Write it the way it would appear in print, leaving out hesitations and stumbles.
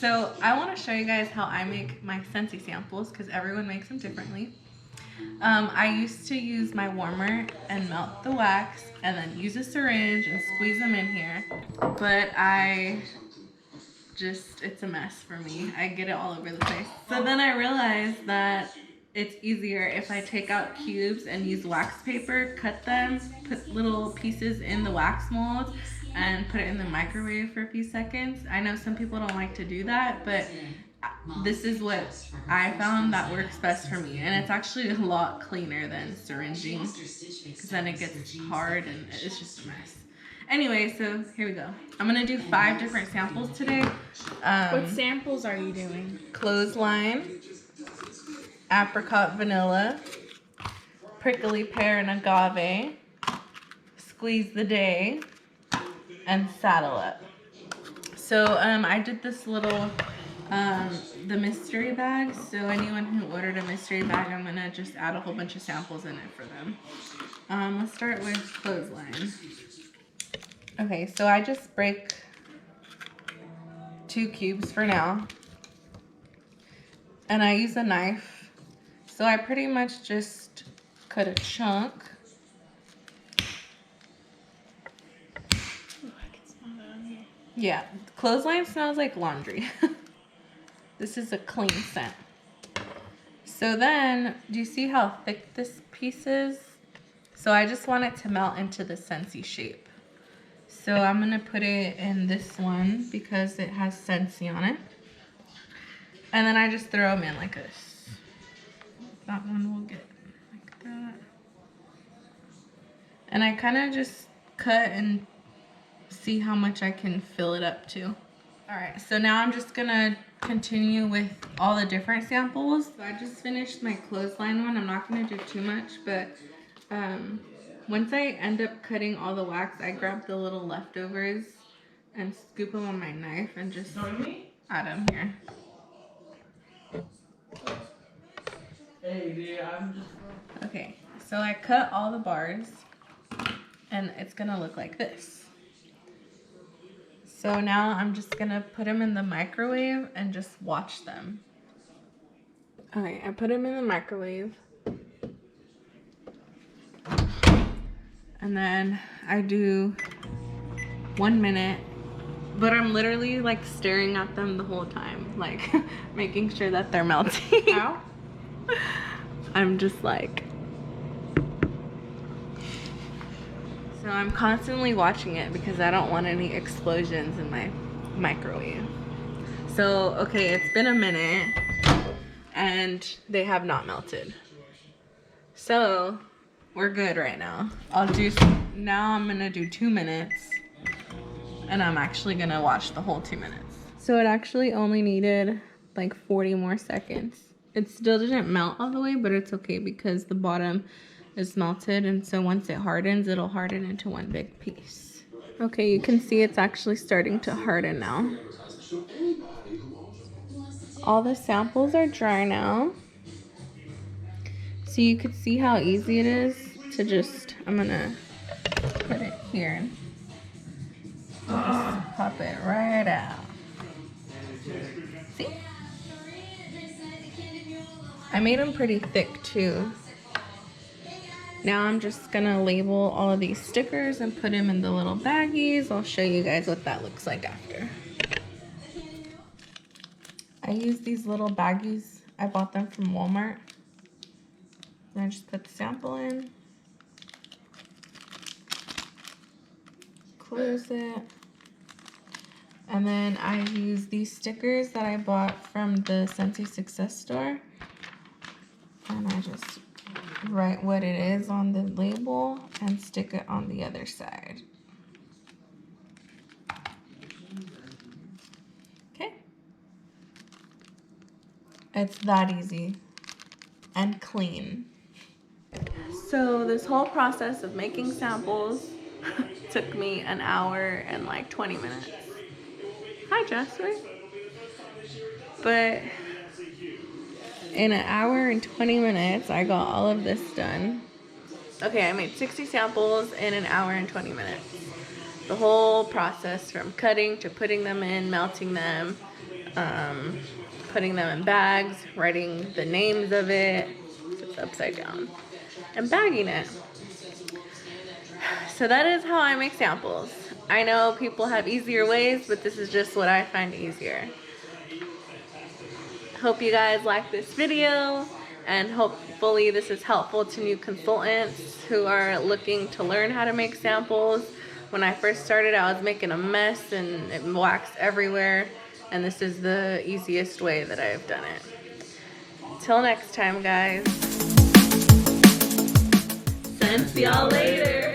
So I want to show you guys how I make my Scentsy samples because everyone makes them differently. I used to use my warmer and melt the wax and then use a syringe and squeeze them in here. But it's a mess for me. I get it all over the place. So then I realized that it's easier if I take out cubes and use wax paper, cut them, put little pieces in the wax mold, and put it in the microwave for a few seconds. I know some people don't like to do that, but this is what I found that works best for me. And it's actually a lot cleaner than syringing because then it gets hard and it's just a mess. Anyway, so here we go. I'm gonna do 5 different samples today. What samples are you doing? Clothesline, apricot vanilla, prickly pear and agave, squeeze the day, and saddle up. So I did this little the mystery bag. So anyone who ordered a mystery bag, I'm gonna just add a whole bunch of samples in it for them. Let's start with clothesline. Okay, so I just break 2 cubes for now. And I use a knife. So I pretty much just cut a chunk. Yeah, clothesline smells like laundry. This is a clean scent. So then, do you see how thick this piece is? So I just want it to melt into the Scentsy shape. So I'm gonna put it in this one because it has Scentsy on it. And then I just throw them in like this. That one will get like that. And I kind of just cut and see how much I can fill it up to. All right, so now I'm just gonna continue with all the different samples. So I just finished my clothesline one. I'm not gonna do too much, but once I end up cutting all the wax, I grab the little leftovers and scoop them on my knife and just add them here. Okay, so I cut all the bars and it's gonna look like this. So now I'm just gonna put them in the microwave and just watch them. Okay, I put them in the microwave. And then I do 1 minute, but I'm literally like staring at them the whole time, like making sure that they're melting. Ow. I'm just like, so I'm constantly watching it because I don't want any explosions in my microwave. So, okay, it's been a minute and they have not melted. So we're good right now. Now I'm gonna do 2 minutes and I'm actually gonna watch the whole 2 minutes. So it actually only needed like 40 more seconds. It still didn't melt all the way, but it's okay because the bottom is melted, and so once it hardens, it'll harden into one big piece. Okay, you can see it's actually starting to harden now. All the samples are dry now. So you could see how easy it is to just, I'm gonna put it here. Just pop it right out. See? I made them pretty thick too. Now I'm just gonna label all of these stickers and put them in the little baggies. I'll show you guys what that looks like after. I use these little baggies. I bought them from Walmart. And I just put the sample in. Close it. And then I use these stickers that I bought from the Scentsy Success store. And I just write what it is on the label and stick it on the other side. Okay. It's that easy and clean. So this whole process of making samples took me an hour and like 20 minutes. Hi, Jessica. But in an hour and 20 minutes, I got all of this done. Okay, I made 60 samples in an hour and 20 minutes. The whole process from cutting to putting them in, melting them, putting them in bags, writing the names of it, it's upside down, and bagging it. So that is how I make samples. I know people have easier ways, but this is just what I find easier. Hope you guys like this video, and hopefully this is helpful to new consultants who are looking to learn how to make samples. When I first started, I was making a mess and it waxed everywhere, and this is the easiest way that I've done it. Till next time, guys. Scentsy y'all later.